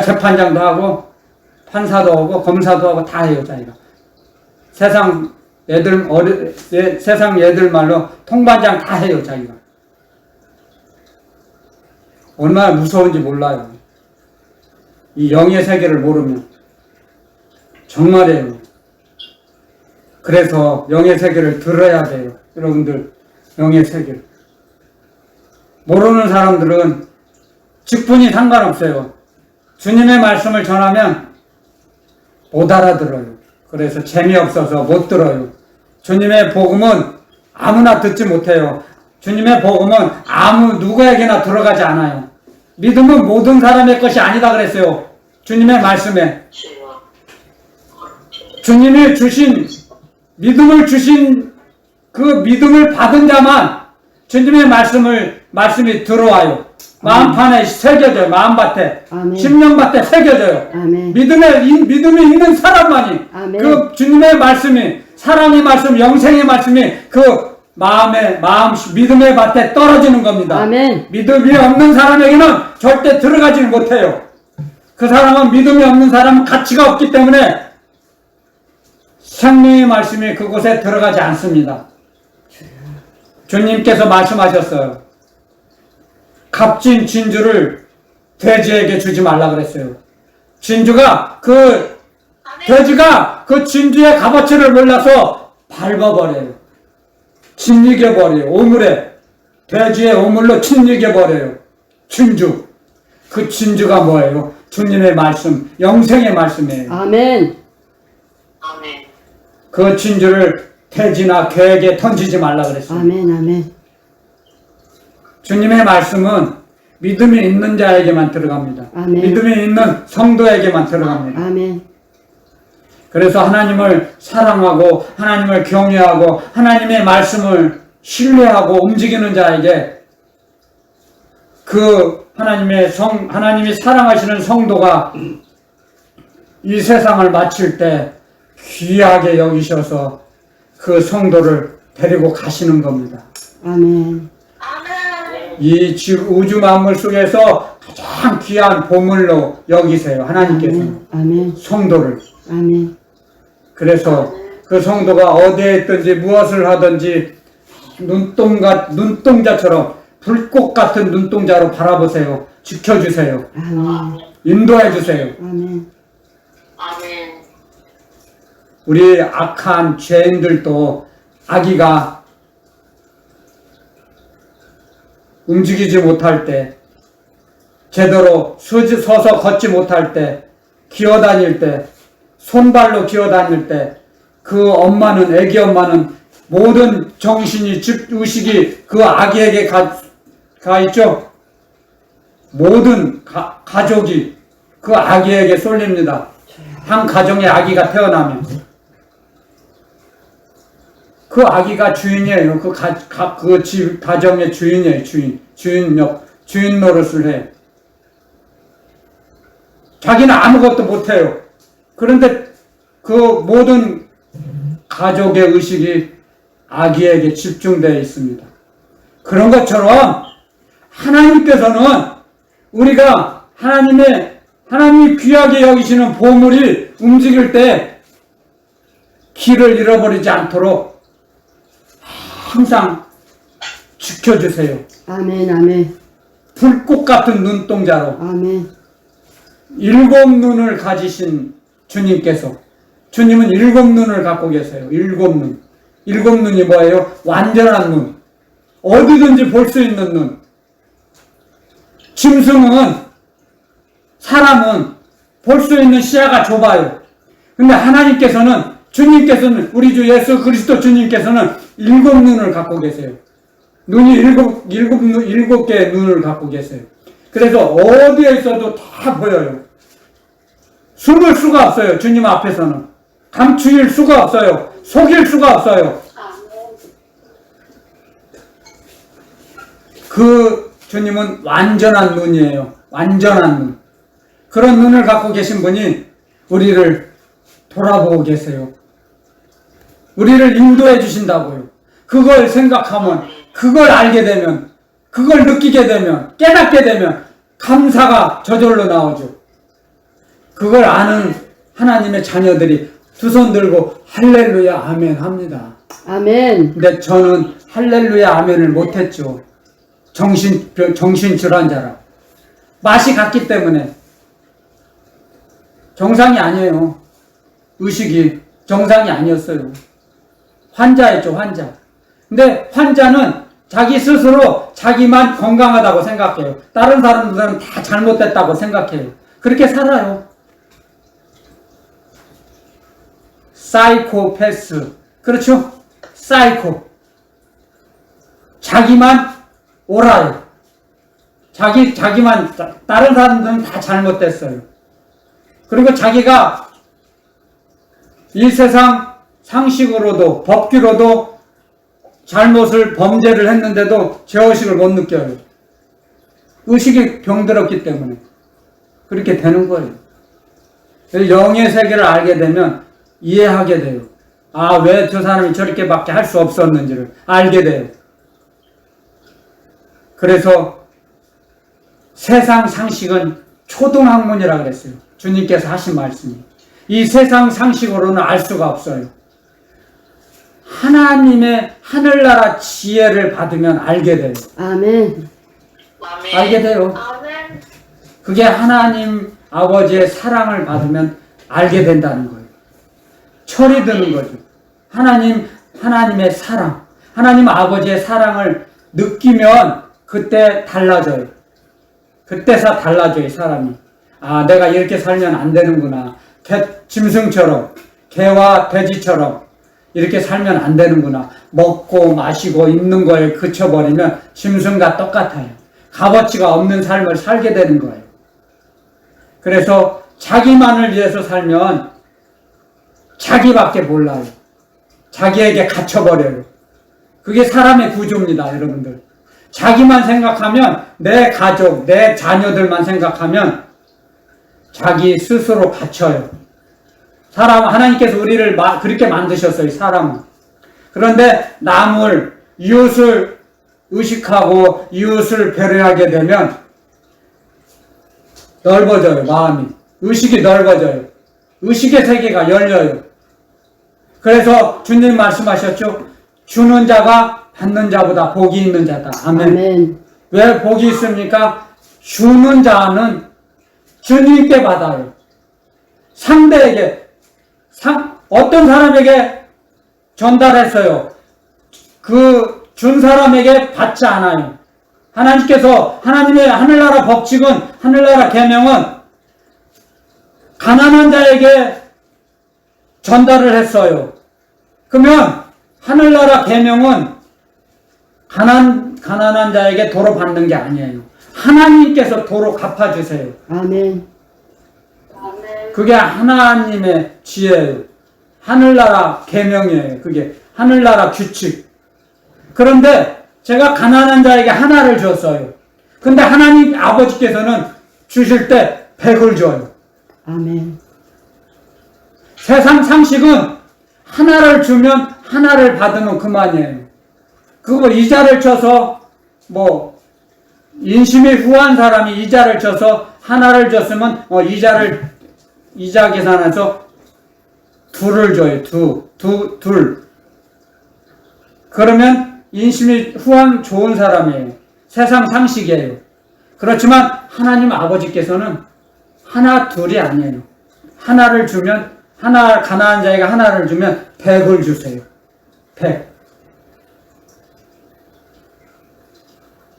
재판장도 하고 판사도 하고 검사도 하고 다 해요. 자기가 세상 애들 말로 통반장 다 해요. 자기가 얼마나 무서운지 몰라요. 이 영의 세계를 모르면 정말이에요. 그래서 영의 세계를 들어야 돼요. 여러분들 영의 세계를 모르는 사람들은 직분이 상관없어요. 주님의 말씀을 전하면 못 알아들어요. 그래서 재미없어서 못 들어요. 주님의 복음은 아무나 듣지 못해요. 주님의 복음은 누구에게나 들어가지 않아요. 믿음은 모든 사람의 것이 아니다 그랬어요. 주님의 말씀에. 주님이 주신 믿음을 주신 그 믿음을 받은 자만 주님의 말씀이 들어와요. 마음판에 새겨져요. 마음밭에.
아멘.
심령밭에 새겨져요.
아멘.
믿음이 있는 사람만이
아멘.
그 주님의 말씀이 사랑의 말씀, 영생의 말씀이 그 믿음의 밭에 떨어지는 겁니다.
아멘.
믿음이 없는 사람에게는 절대 들어가지는 못해요. 그 사람은 믿음이 없는 사람은 가치가 없기 때문에 생명의 말씀이 그곳에 들어가지 않습니다. 주님께서 말씀하셨어요. 값진 진주를 돼지에게 주지 말라 그랬어요. 돼지가 그 진주의 값어치를 몰라서 밟아버려요. 짓이겨버려요. 돼지의 오물로 짓이겨버려요. 진주. 그 진주가 뭐예요? 주님의 말씀, 영생의 말씀이에요.
아멘.
그 진주를 돼지나 개에게 던지지 말라 그랬어요.
아멘.
주님의 말씀은 믿음이 있는 자에게만 들어갑니다.
아멘.
믿음이 있는 성도에게만 들어갑니다.
아멘.
그래서 하나님을 사랑하고 하나님을 경외하고 하나님의 말씀을 신뢰하고 움직이는 자에게 그 하나님이 사랑하시는 성도가 이 세상을 마칠 때 귀하게 여기셔서 그 성도를 데리고 가시는 겁니다.
아멘.
이 우주 만물 속에서 가장 귀한 보물로 여기세요. 하나님께서는
아멘.
성도를.
아멘.
그래서 그 성도가 어디에 있든지 무엇을 하든지 눈동자처럼 불꽃 같은 눈동자로 바라보세요. 지켜주세요.
아멘.
인도해주세요.
아멘.
우리 악한 죄인들도 아기가 움직이지 못할 때, 제대로 서서 걷지 못할 때, 기어다닐 때, 손발로 기어다닐 때, 애기 엄마는 모든 정신이, 의식이 그 아기에게 가 있죠? 모든 가족이 그 아기에게 쏠립니다. 한 가정에 아기가 태어나면. 그 아기가 주인이에요. 그 가정의 주인이에요. 주인 노릇을 해. 자기는 아무것도 못해요. 그런데 그 모든 가족의 의식이 아기에게 집중되어 있습니다. 그런 것처럼 하나님께서는 우리가 하나님이 귀하게 여기시는 보물이 움직일 때 길을 잃어버리지 않도록 항상 지켜주세요.
아멘.
불꽃 같은 눈동자로.
아멘.
일곱 눈을 가지신 주님께서, 주님은 일곱 눈을 갖고 계세요. 일곱 눈. 일곱 눈이 뭐예요? 완전한 눈. 어디든지 볼 수 있는 눈. 짐승은, 사람은 볼 수 있는 시야가 좁아요. 근데 하나님께서는, 주님께서는, 우리 주 예수 그리스도 주님께서는 일곱 눈을 갖고 계세요. 눈이 일곱 개의 눈을 갖고 계세요. 그래서 어디에 있어도 다 보여요. 숨을 수가 없어요. 주님 앞에서는. 감추일 수가 없어요. 속일 수가 없어요. 그 주님은 완전한 눈이에요. 완전한 눈. 그런 눈을 갖고 계신 분이 우리를 돌아보고 계세요. 우리를 인도해 주신다고요. 그걸 생각하면, 그걸 알게 되면, 그걸 느끼게 되면, 깨닫게 되면 감사가 저절로 나오죠. 그걸 아는 하나님의 자녀들이 두 손 들고 할렐루야 아멘 합니다.
아멘.
근데 저는 할렐루야 아멘을 못했죠. 정신질환자라. 맛이 갔기 때문에. 정상이 아니에요. 의식이 정상이 아니었어요. 환자였죠, 환자. 근데 환자는 자기 스스로 자기만 건강하다고 생각해요. 다른 사람들은 다 잘못됐다고 생각해요. 그렇게 살아요. 사이코패스. 그렇죠? 사이코. 자기만 옳아요. 자기만, 다른 사람들은 다 잘못됐어요. 그리고 자기가 이 세상 상식으로도, 법규로도 잘못을, 범죄를 했는데도 죄의식을 못 느껴요. 의식이 병들었기 때문에. 그렇게 되는 거예요. 영의 세계를 알게 되면 이해하게 돼요. 아, 왜 저 사람이 저렇게밖에 할 수 없었는지를 알게 돼요. 그래서 세상 상식은 초등학문이라고 그랬어요. 주님께서 하신 말씀이. 이 세상 상식으로는 알 수가 없어요. 하나님의 하늘나라 지혜를 받으면 알게 돼요.
아멘.
알게 돼요.
아멘.
그게 하나님 아버지의 사랑을 받으면 알게 된다는 거예요. 철이 드는 거죠. 하나님의 사랑, 하나님 아버지의 사랑을 느끼면 그때 달라져요. 그때서 달라져요, 사람이. 아, 내가 이렇게 살면 안 되는구나. 짐승처럼, 개와 돼지처럼 이렇게 살면 안 되는구나. 먹고 마시고 입는 거에 그쳐버리면 짐승과 똑같아요. 값어치가 없는 삶을 살게 되는 거예요. 그래서 자기만을 위해서 살면 자기밖에 몰라요. 자기에게 갇혀버려요. 그게 사람의 구조입니다, 여러분들. 자기만 생각하면, 내 가족, 내 자녀들만 생각하면 자기 스스로 갇혀요. 하나님께서 우리를 그렇게 만드셨어요, 사람은. 그런데 남을, 이웃을 의식하고 이웃을 배려하게 되면 넓어져요, 마음이. 의식이 넓어져요. 의식의 세계가 열려요. 그래서 주님 말씀하셨죠? 주는 자가 받는 자보다 복이 있는 자다. 아멘.
아멘.
왜 복이 있습니까? 주는 자는 주님께 받아요. 상대에게, 어떤 사람에게 전달했어요. 그 준 사람에게 받지 않아요. 하나님께서, 하나님의 하늘나라 법칙은, 하늘나라 계명은 가난한 자에게 전달을 했어요. 그러면 하늘나라 계명은 가난한 자에게 도로 받는 게 아니에요. 하나님께서 도로 갚아주세요.
아멘.
그게 하나님의 지혜예요. 하늘나라 계명이에요. 그게 하늘나라 규칙. 그런데 제가 가난한 자에게 하나를 줬어요. 근데 하나님 아버지께서는 주실 때 100을 줘요.
아멘.
세상 상식은 하나를 주면 하나를 받으면 그만이에요. 그거 이자를 쳐서, 인심이 후한 사람이 이자를 쳐서 하나를 줬으면, 이자 계산해서 둘을 줘요. 둘. 그러면 인심이 후한 좋은 사람이에요. 세상 상식이에요. 그렇지만 하나님 아버지께서는 하나 둘이 아니에요. 하나를 주면 하나 가난한 자에게 하나를 주면 100을 주세요. 100.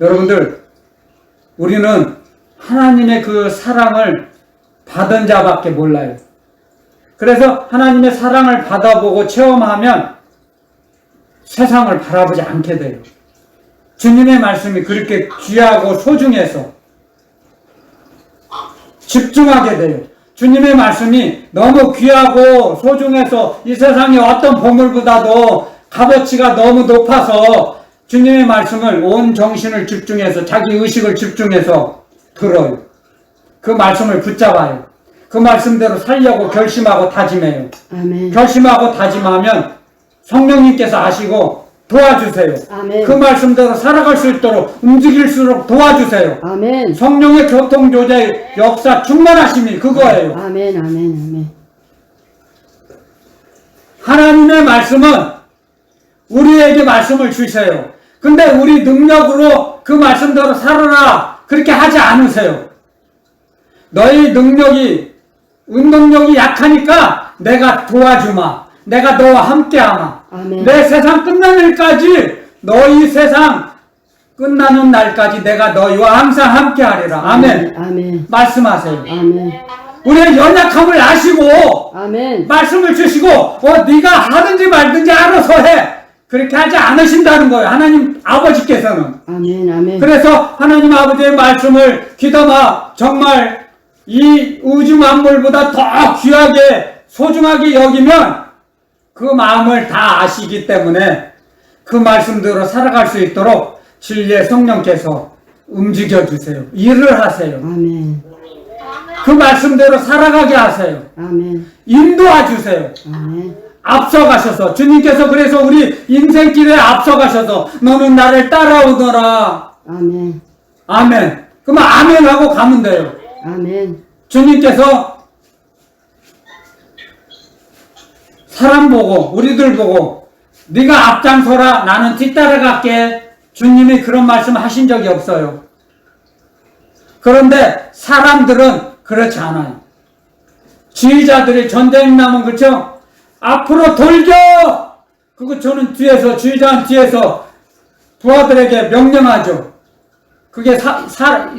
여러분들 우리는 하나님의 그 사랑을 받은 자밖에 몰라요. 그래서 하나님의 사랑을 받아보고 체험하면 세상을 바라보지 않게 돼요. 주님의 말씀이 그렇게 귀하고 소중해서 집중하게 돼요. 주님의 말씀이 너무 귀하고 소중해서 이 세상의 어떤 보물보다도 값어치가 너무 높아서 주님의 말씀을 온 정신을 집중해서 자기 의식을 집중해서 들어요. 그 말씀을 붙잡아요. 그 말씀대로 살려고 결심하고 다짐해요.
아멘.
결심하고 다짐하면 성령님께서 아시고 도와주세요.
아멘.
그 말씀대로 살아갈 수 있도록 움직일수록 도와주세요.
아멘.
성령의 교통조제의 역사 충만하심이 그거예요.
아멘. 아멘. 아멘.
하나님의 말씀은 우리에게 말씀을 주세요. 근데 우리 능력으로 그 말씀대로 살아라 그렇게 하지 않으세요. 너희 능력이 약하니까 내가 도와주마. 내가 너와 함께하마.
아멘.
내 세상 끝나는 날까지 너희 세상 끝나는 날까지 내가 너희와 항상 함께하리라. 아멘.
아멘.
말씀하세요.
아멘.
우리의 연약함을 아시고
아멘.
말씀을 주시고 네가 하든지 말든지 알아서 해. 그렇게 하지 않으신다는 거예요. 하나님 아버지께서는.
아멘. 아멘.
그래서 하나님 아버지의 말씀을 귀담아 정말 이 우주 만물보다 더 귀하게 소중하게 여기면 그 마음을 다 아시기 때문에 그 말씀대로 살아갈 수 있도록 진리의 성령께서 움직여 주세요. 일을 하세요.
아멘.
그 말씀대로 살아가게 하세요.
아멘.
인도해 주세요.
아멘.
앞서가셔서 주님께서 그래서 우리 인생길에 앞서가셔서 너는 나를 따라오너라.
아멘.
아멘. 그러면 아멘 하고 가면 돼요.
아멘.
주님께서 사람 보고 우리들 보고 네가 앞장서라 나는 뒤따라갈게. 주님이 그런 말씀 하신 적이 없어요. 그런데 사람들은 그렇지 않아요. 지휘자들이 전쟁 나면 그렇죠? 앞으로 돌겨! 그거 저는 뒤에서 지휘자는 뒤에서 부하들에게 명령하죠. 그게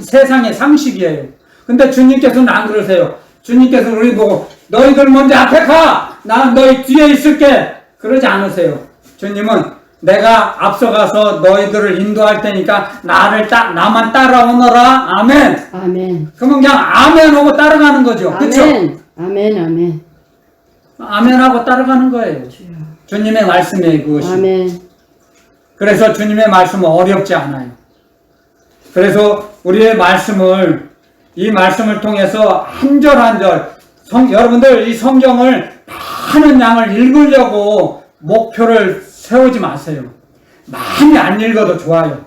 세상의 상식이에요. 근데 주님께서는 안 그러세요. 주님께서는 우리 보고 너희들 먼저 앞에 가! 난 너희 뒤에 있을게! 그러지 않으세요. 주님은 내가 앞서가서 너희들을 인도할 테니까 나만 따라오너라. 아멘.
아멘.
그러면 그냥 아멘 하고 따라가는 거죠. 그렇죠?
아멘. 아멘. 아멘.
아멘 하고 따라가는 거예요. 주님의 말씀이에요. 그것이.
아멘.
그래서 주님의 말씀은 어렵지 않아요. 그래서 우리의 말씀을 이 말씀을 통해서 한 절 한 절 여러분들 이 성경을 많은 양을 읽으려고 목표를 세우지 마세요. 많이 안 읽어도 좋아요.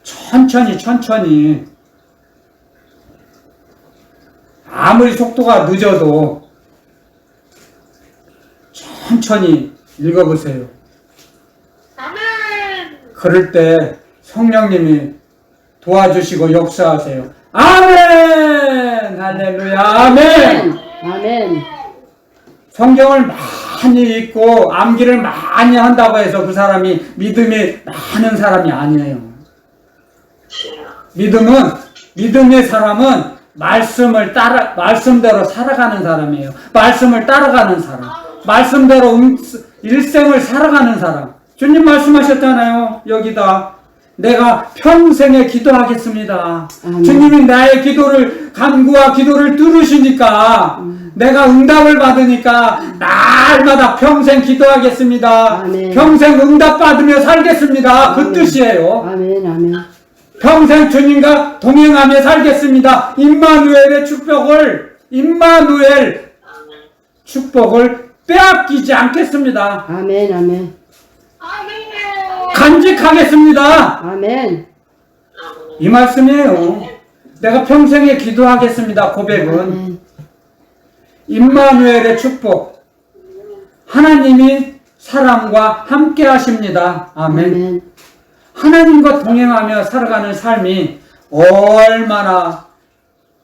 천천히 아무리 속도가 늦어도 천천히 읽어보세요.
아멘.
그럴 때 성령님이 도와주시고 역사하세요. 아멘! 할렐루야! 아멘!
아멘.
성경을 많이 읽고 암기를 많이 한다고 해서 그 사람이 믿음이 많은 사람이 아니에요. 믿음의 사람은 말씀대로 살아가는 사람이에요. 말씀을 따라가는 사람. 말씀대로 일생을 살아가는 사람. 주님 말씀하셨잖아요. 여기다. 내가 평생에 기도하겠습니다.
아멘.
주님이 나의 간구와 기도를 들으시니까 내가 응답을 받으니까 날마다 평생 기도하겠습니다.
아멘.
평생 응답받으며 살겠습니다. 그
아멘.
뜻이에요.
아멘. 아멘.
평생 주님과 동행하며 살겠습니다. 임마누엘 축복을 빼앗기지 않겠습니다.
아멘. 아멘.
아멘.
간직하겠습니다.
아멘.
이 말씀이에요. 내가 평생에 기도하겠습니다. 고백은
아멘.
임마누엘의 축복. 하나님이 사람과 함께 하십니다. 아멘.
아멘.
하나님과 동행하며 살아가는 삶이 얼마나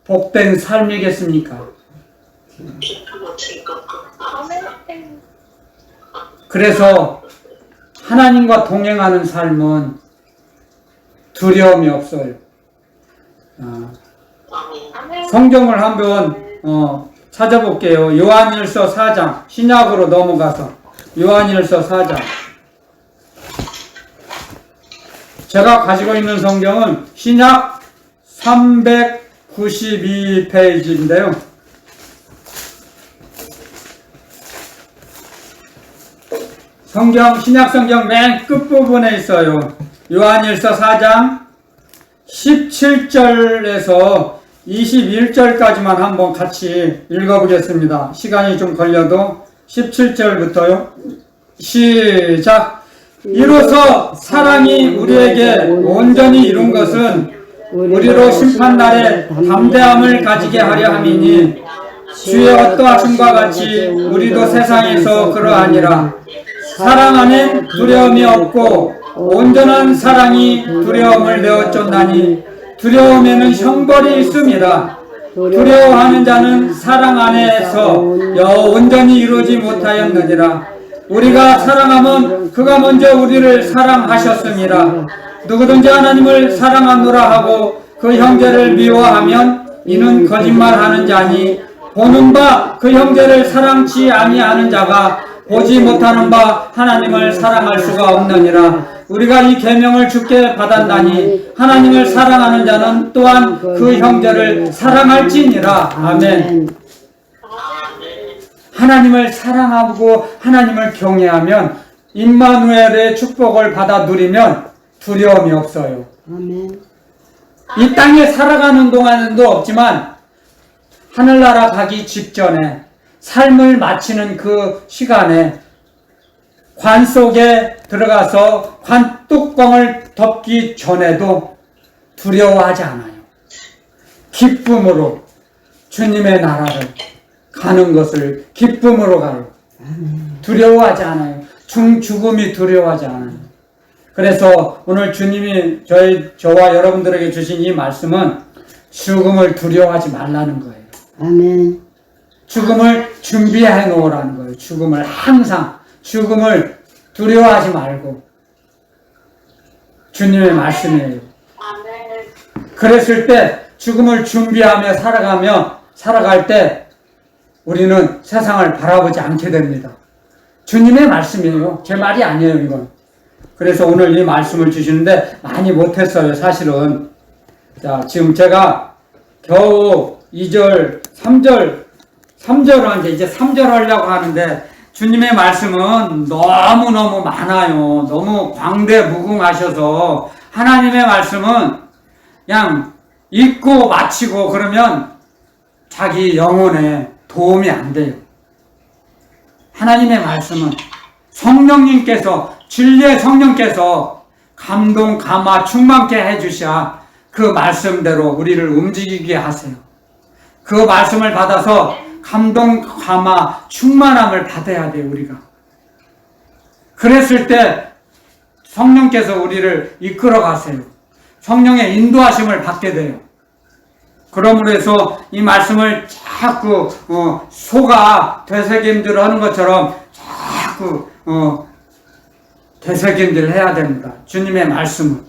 복된 삶이겠습니까?
아멘.
그래서 하나님과 동행하는 삶은 두려움이 없어요.
아멘.
성경을 한번 찾아볼게요. 요한일서 4장, 신약으로 넘어가서 요한일서 4장. 제가 가지고 있는 성경은 신약 392페이지인데요. 신약 성경 맨 끝부분에 있어요. 요한일서 4장 17절에서 21절까지만 한번 같이 읽어보겠습니다. 시간이 좀 걸려도 17절부터요. 시작! 이로써 사랑이 우리에게 온전히 이룬 것은 우리로 심판날에 담대함을 가지게 하려 함이니 주의 어떠하심과 같이 우리도 세상에서 그러하니라. 사랑 안에 두려움이 없고 온전한 사랑이 두려움을 내어쫓나니 두려움에는 형벌이 있습니다. 두려워하는 자는 사랑 안에서 온전히 이루지 못하였느니라. 우리가 사랑하면 그가 먼저 우리를 사랑하셨습니다. 누구든지 하나님을 사랑하노라 하고 그 형제를 미워하면 이는 거짓말하는 자니 보는 바 그 형제를 사랑치 아니하는 자가 보지 못하는 바 하나님을 사랑할 수가 없느니라. 우리가 이 계명을 주께 받았나니 하나님을 사랑하는 자는 또한 그 형제를 사랑할지니라. 아멘. 하나님을 사랑하고 하나님을 경외하면 임마누엘의 축복을 받아 누리면 두려움이 없어요.
아멘.
이 땅에 살아가는 동안도 없지만 하늘나라 가기 직전에 삶을 마치는 그 시간에 관 속에 들어가서 관 뚜껑을 덮기 전에도 두려워하지 않아요. 기쁨으로 주님의 나라를 가는 것을 기쁨으로 가요. 두려워하지 않아요. 죽음이 두려워하지 않아요. 그래서 오늘 주님이 저와 여러분들에게 주신 이 말씀은 죽음을 두려워하지 말라는 거예요.
아멘.
죽음을 준비해 놓으라는 거예요. 죽음을 항상 죽음을 두려워하지 말고 주님의 말씀이에요. 그랬을 때 죽음을 준비하며 살아갈 때 우리는 세상을 바라보지 않게 됩니다. 주님의 말씀이에요. 제 말이 아니에요, 이건. 그래서 오늘 이 말씀을 주시는데 많이 못했어요, 사실은. 자, 지금 제가 겨우 2절, 3절은 이제 3절 하려고 하는데 주님의 말씀은 너무너무 많아요. 너무 광대무궁하셔서 하나님의 말씀은 그냥 읽고 마치고 그러면 자기 영혼에 도움이 안 돼요. 하나님의 말씀은 성령님께서 진리의 성령께서 감동, 감화, 충만케 해주셔야 그 말씀대로 우리를 움직이게 하세요. 그 말씀을 받아서 감동, 감화, 충만함을 받아야 돼요, 우리가. 그랬을 때 성령께서 우리를 이끌어 가세요. 성령의 인도하심을 받게 돼요. 그러므로 해서 이 말씀을 자꾸 소가 되새김질을 하는 것처럼 자꾸 되새김질을 해야 됩니다. 주님의 말씀은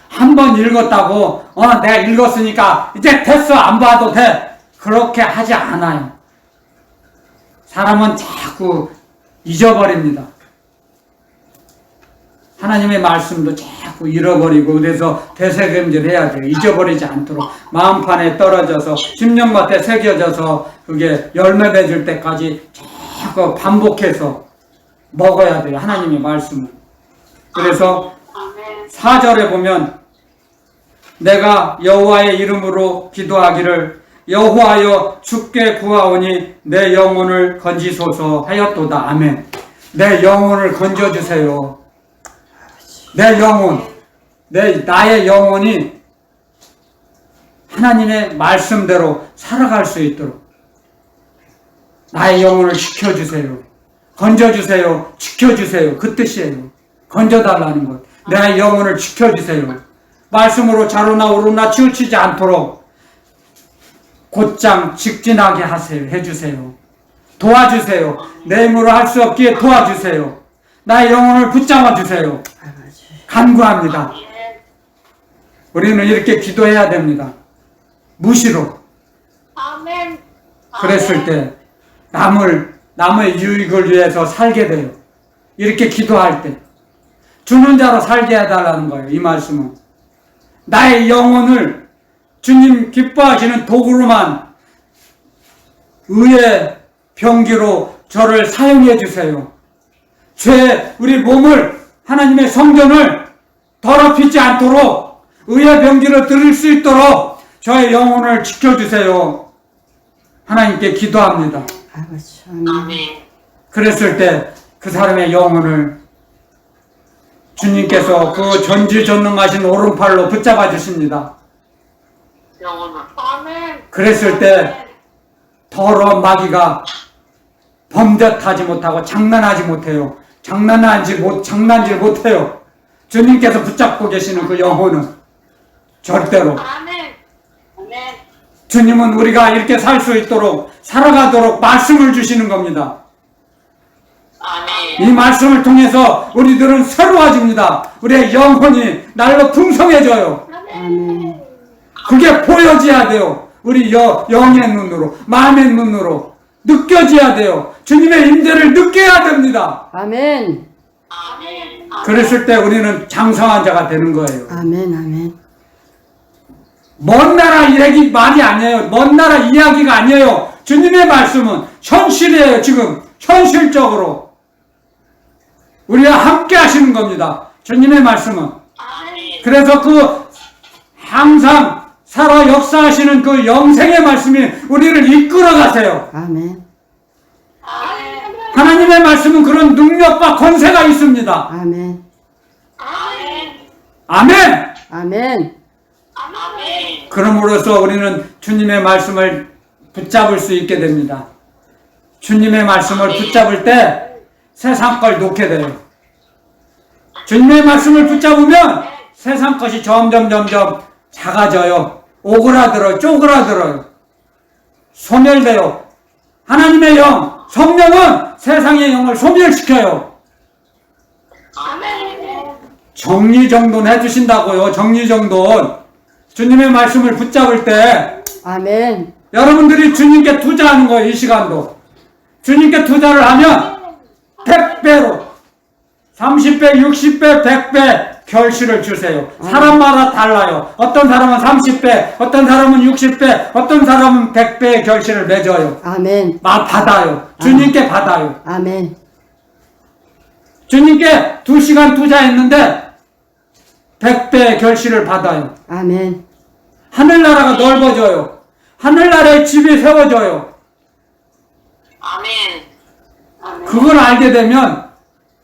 한 번 읽었다고 내가 읽었으니까 이제 됐어, 안 봐도 돼, 그렇게 하지 않아요. 사람은 자꾸 잊어버립니다. 하나님의 말씀도 자꾸 잃어버리고 그래서 되새김질 해야 돼요. 잊어버리지 않도록 마음판에 떨어져서 10년밭에 새겨져서 그게 열매 맺을 때까지 자꾸 반복해서 먹어야 돼요. 하나님의 말씀을. 그래서 4절에 보면 내가 여호와의 이름으로 기도하기를 여호와여 주께 구하오니 내 영혼을 건지소서 하였도다. 아멘. 내 영혼을 건져주세요. 내 영혼, 나의 영혼이 하나님의 말씀대로 살아갈 수 있도록 나의 영혼을 지켜주세요. 건져주세요. 지켜주세요. 그 뜻이에요. 건져달라는 것. 나의 영혼을 지켜주세요. 말씀으로 좌로나 우로나 치우치지 않도록 곧장 직진하게 해주세요. 도와주세요. 내 힘으로 할 수 없기에 도와주세요. 나의 영혼을 붙잡아 주세요. 간구합니다. 우리는 이렇게 기도해야 됩니다. 무시로.
아멘.
그랬을 때 남의 유익을 위해서 살게 돼요. 이렇게 기도할 때 주는 자로 살게 해달라는 거예요. 이 말씀은 나의 영혼을 주님 기뻐하시는 도구로만 의의 병기로 저를 사용해 주세요. 우리 몸을 하나님의 성전을 더럽히지 않도록 의의 병기를 들을 수 있도록 저의 영혼을 지켜주세요. 하나님께 기도합니다.
아버지, 아멘.
그랬을 때 그 사람의 영혼을 주님께서 그 전지전능하신 오른팔로 붙잡아 주십니다.
아멘.
그랬을 때 더러운 마귀가 범죄하지 못하고 장난하지 못해요. 장난질 못해요. 주님께서 붙잡고 계시는 그 영혼은 절대로.
아멘. 아멘.
주님은 우리가 이렇게 살 수 있도록 살아가도록 말씀을 주시는 겁니다. 이 말씀을 통해서 우리들은 새로워집니다. 우리의 영혼이 날로 풍성해져요.
아멘.
그게 보여져야 돼요. 우리 영의 눈으로, 마음의 눈으로 느껴져야 돼요. 주님의 임재를 느껴야 됩니다.
아멘.
아멘.
그랬을 때 우리는 장성한 자가 되는 거예요.
아멘. 아멘.
먼 나라 말이 아니에요. 먼 나라 이야기가 아니에요. 주님의 말씀은 현실이에요. 지금 현실적으로 우리와 함께 하시는 겁니다. 주님의 말씀은.
아멘.
그래서 그 항상 살아 역사하시는 그 영생의 말씀이 우리를 이끌어 가세요.
아멘.
아멘.
하나님의 말씀은 그런 능력과 권세가 있습니다.
아멘.
아멘.
아멘!
아멘.
아멘.
그럼으로써 우리는 주님의 말씀을 붙잡을 수 있게 됩니다. 주님의 말씀을 붙잡을 때 세상 걸 놓게 돼요. 주님의 말씀을 붙잡으면 세상 것이 점점 작아져요. 오그라들어요. 쪼그라들어요. 소멸돼요. 하나님의 영, 성령은 세상의 영을 소멸시켜요.
아멘.
정리정돈 해주신다고요. 정리정돈. 주님의 말씀을 붙잡을 때
아멘.
여러분들이 주님께 투자하는 거예요. 이 시간도. 주님께 투자를 하면 100배로 30배, 60배, 100배 결실을 주세요. 사람마다 달라요. 어떤 사람은 30배, 어떤 사람은 60배, 어떤 사람은 100배의 결실을 맺어요.
아멘.
받아요. 주님께 받아요.
아멘.
주님께 2시간 투자했는데 100배의 결실을 받아요.
아멘.
하늘나라가 넓어져요. 하늘나라에 집이 세워져요.
아멘.
그걸 알게 되면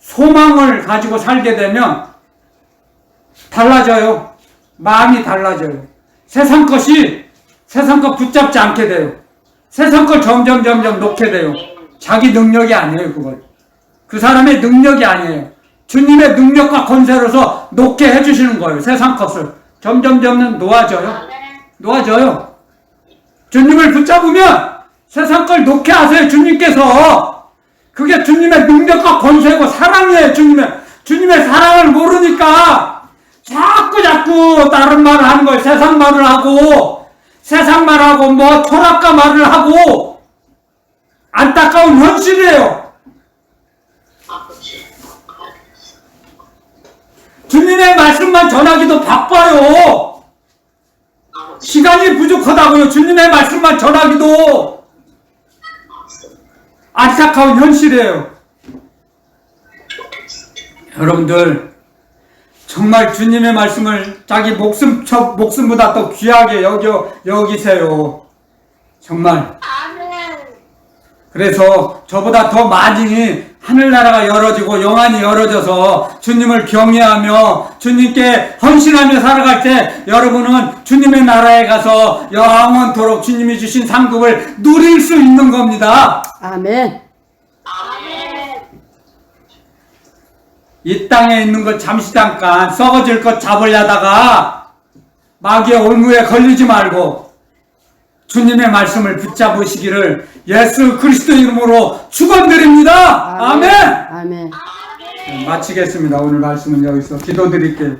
소망을 가지고 살게 되면 달라져요. 마음이 달라져요. 세상 것 붙잡지 않게 돼요. 세상 걸 점점 놓게 돼요. 자기 능력이 아니에요. 그걸. 그 사람의 능력이 아니에요. 주님의 능력과 권세로서 놓게 해주시는 거예요. 세상 것을. 점점 놓아져요. 놓아져요. 주님을 붙잡으면 세상 걸 놓게 하세요. 주님께서. 그게 주님의 능력과 권세고 사랑이에요. 주님의 사랑을 모르니까 자꾸 다른 말을 하는 거예요. 세상 말을 하고 뭐 철학가 말을 하고 안타까운 현실이에요. 주님의 말씀만 전하기도 바빠요. 시간이 부족하다고요. 주님의 말씀만 전하기도 안타까운 현실이에요. 여러분들 정말 주님의 말씀을 자기 목숨보다 더 귀하게 여기세요. 정말.
아멘.
그래서 저보다 더 많이 하늘나라가 열어지고 영안이 열어져서 주님을 경외하며 주님께 헌신하며 살아갈 때 여러분은 주님의 나라에 가서 영원토록 주님이 주신 상급을 누릴 수 있는 겁니다.
아멘.
아멘.
이 땅에 있는 것 잠깐 썩어질 것 잡으려다가 마귀의 올무에 걸리지 말고 주님의 말씀을 붙잡으시기를 예수 그리스도 이름으로 축원드립니다. 아멘.
아멘.
마치겠습니다. 오늘 말씀은 여기서 기도드릴게요.